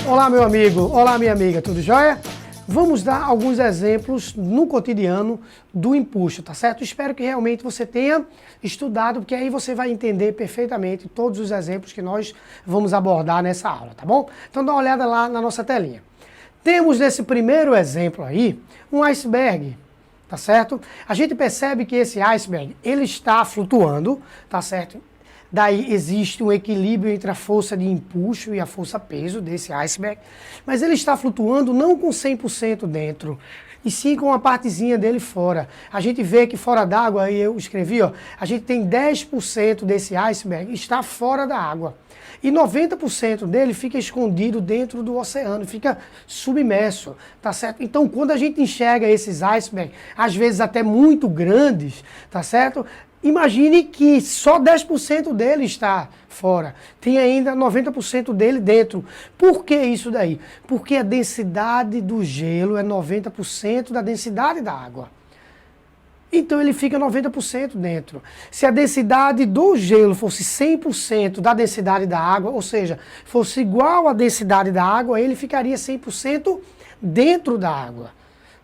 Olá, meu amigo, olá, minha amiga, tudo jóia? Vamos dar alguns exemplos no cotidiano do empuxo, tá certo? Espero que realmente você tenha estudado, porque aí você vai entender perfeitamente todos os exemplos que nós vamos abordar nessa aula, tá bom? Então dá uma olhada lá na nossa telinha. Temos nesse primeiro exemplo aí um iceberg, tá certo? A gente percebe que esse iceberg, ele está flutuando, tá certo? Daí existe um equilíbrio entre a força de empuxo e a força-peso desse iceberg, mas ele está flutuando não com 100% dentro, e sim com uma partezinha dele fora. A gente vê que fora d'água, aí eu escrevi, ó, a gente tem 10% desse iceberg está fora da água. E 90% dele fica escondido dentro do oceano, fica submerso, tá certo? Então, quando a gente enxerga esses icebergs, às vezes até muito grandes, tá certo? Imagine que só 10% dele está fora, tem ainda 90% dele dentro. Por que isso daí? Porque a densidade do gelo é 90% da densidade da água. Então ele fica 90% dentro. Se a densidade do gelo fosse 100% da densidade da água, ou seja, fosse igual à densidade da água, ele ficaria 100% dentro da água.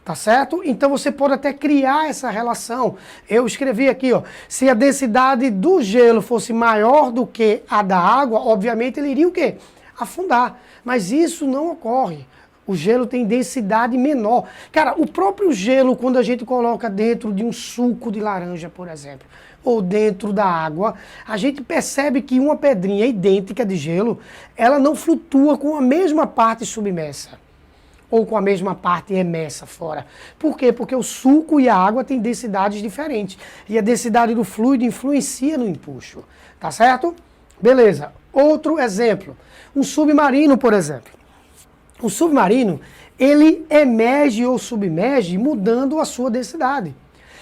Tá certo? Então você pode até criar essa relação. Eu escrevi aqui, ó, se a densidade do gelo fosse maior do que a da água, obviamente ele iria o quê? Afundar. Mas isso não ocorre. O gelo tem densidade menor. Cara, o próprio gelo, quando a gente coloca dentro de um suco de laranja, por exemplo, ou dentro da água, a gente percebe que uma pedrinha idêntica de gelo, ela não flutua com a mesma parte submersa ou com a mesma parte emersa fora. Por quê? Porque o suco e a água têm densidades diferentes. E a densidade do fluido influencia no empuxo. Tá certo? Beleza. Outro exemplo. Um submarino, por exemplo. O submarino, ele emerge ou submerge mudando a sua densidade.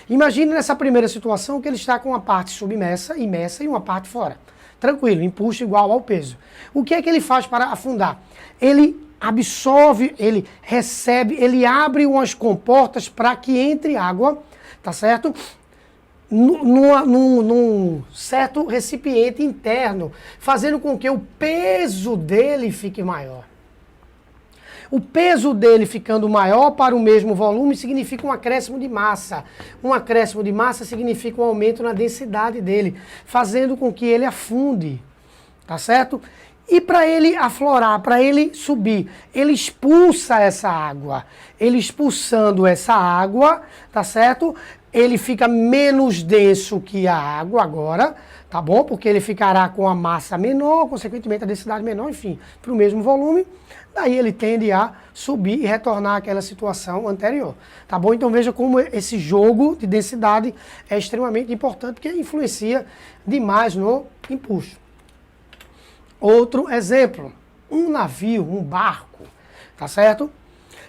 Imagine nessa primeira situação que ele está com uma parte submersa, imersa e uma parte fora. Tranquilo, empuxo igual ao peso. O que é que ele faz para afundar? Ele absorve, ele recebe, ele abre umas comportas para que entre água, tá certo? Num certo recipiente interno, fazendo com que o peso dele fique maior. O peso dele ficando maior para o mesmo volume significa um acréscimo de massa. Um acréscimo de massa significa um aumento na densidade dele, fazendo com que ele afunde, tá certo? E para ele aflorar, para ele subir, ele expulsa essa água. Ele expulsando essa água, tá certo? Ele fica menos denso que a água agora, tá bom? Porque ele ficará com a massa menor, consequentemente a densidade menor, enfim, para o mesmo volume. Daí ele tende a subir e retornar àquela situação anterior, tá bom? Então veja como esse jogo de densidade é extremamente importante, porque influencia demais no empuxo. Outro exemplo, um navio, um barco, tá certo?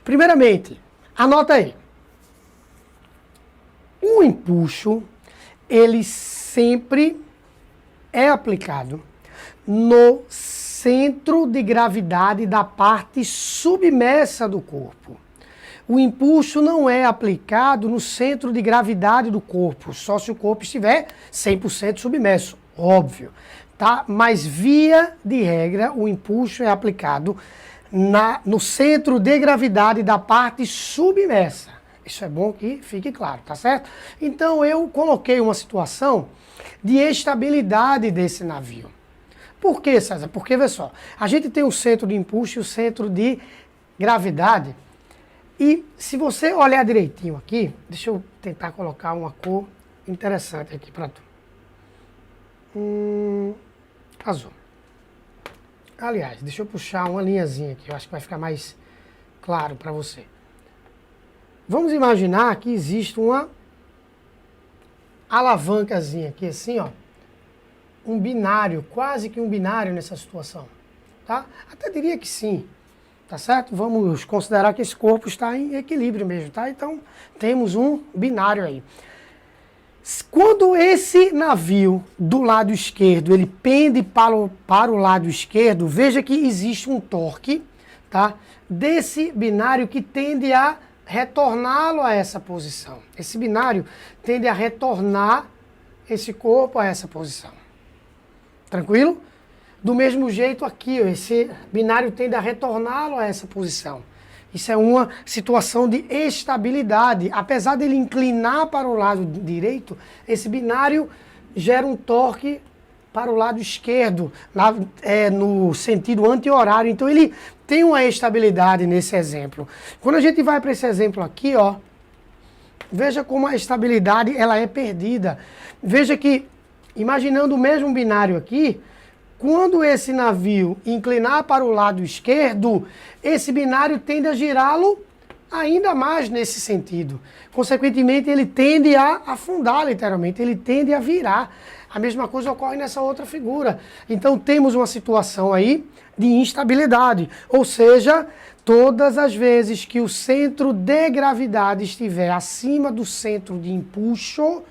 Primeiramente, anota aí. O empuxo, ele sempre é aplicado no centro de gravidade da parte submersa do corpo. O empuxo não é aplicado no centro de gravidade do corpo, só se o corpo estiver 100% submerso, óbvio. Tá? Mas, via de regra, o empuxo é aplicado no centro de gravidade da parte submersa. Isso é bom que fique claro, tá certo? Então, eu coloquei uma situação de estabilidade desse navio. Por quê, César? Porque, vê só, a gente tem o centro de empuxo e o centro de gravidade. E se você olhar direitinho aqui, deixa eu tentar colocar uma cor interessante aqui para tu. Azul. Aliás, deixa eu puxar uma linhazinha aqui, eu acho que vai ficar mais claro para você. Vamos imaginar que existe uma alavancazinha aqui assim, ó. Um binário, quase que um binário nessa situação, tá? Até diria que sim, tá certo? Vamos considerar que esse corpo está em equilíbrio mesmo, tá? Então, temos um binário aí. Quando esse navio do lado esquerdo, ele pende para o lado esquerdo, veja que existe um torque, tá? Desse binário que tende a retorná-lo a essa posição. Esse binário tende a retornar esse corpo a essa posição. Tranquilo? Do mesmo jeito aqui, ó, esse binário tende a retorná-lo a essa posição. Isso é uma situação de estabilidade. Apesar dele inclinar para o lado direito, esse binário gera um torque para o lado esquerdo, no sentido anti-horário. Então ele tem uma estabilidade nesse exemplo. Quando a gente vai para esse exemplo aqui, ó, veja como a estabilidade ela é perdida. Veja que, imaginando o mesmo binário aqui, quando esse navio inclinar para o lado esquerdo, esse binário tende a girá-lo ainda mais nesse sentido. Consequentemente, ele tende a afundar, literalmente, ele tende a virar. A mesma coisa ocorre nessa outra figura. Então, temos uma situação aí de instabilidade. Ou seja, todas as vezes que o centro de gravidade estiver acima do centro de empuxo,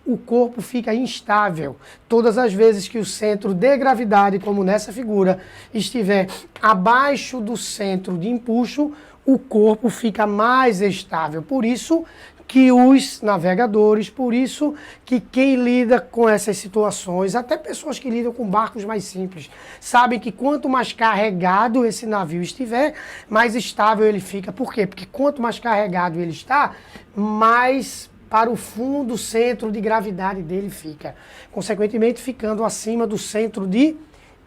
o corpo fica instável. Todas as vezes que o centro de gravidade, como nessa figura, estiver abaixo do centro de empuxo, o corpo fica mais estável. Por isso que os navegadores, por isso que quem lida com essas situações, até pessoas que lidam com barcos mais simples, sabem que quanto mais carregado esse navio estiver, mais estável ele fica. Por quê? Porque quanto mais carregado ele está, mais para o fundo, o centro de gravidade dele fica. Consequentemente, ficando acima do centro de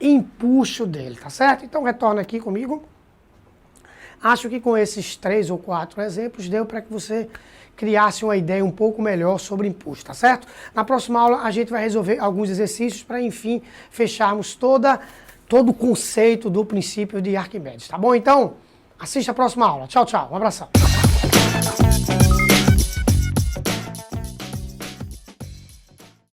empuxo dele, tá certo? Então, retorna aqui comigo. Acho que com esses 3 ou 4 exemplos, deu para que você criasse uma ideia um pouco melhor sobre empuxo, tá certo? Na próxima aula, a gente vai resolver alguns exercícios para, enfim, fecharmos todo o conceito do princípio de Arquimedes, tá bom? Então, assista a próxima aula. Tchau, tchau. Um abração.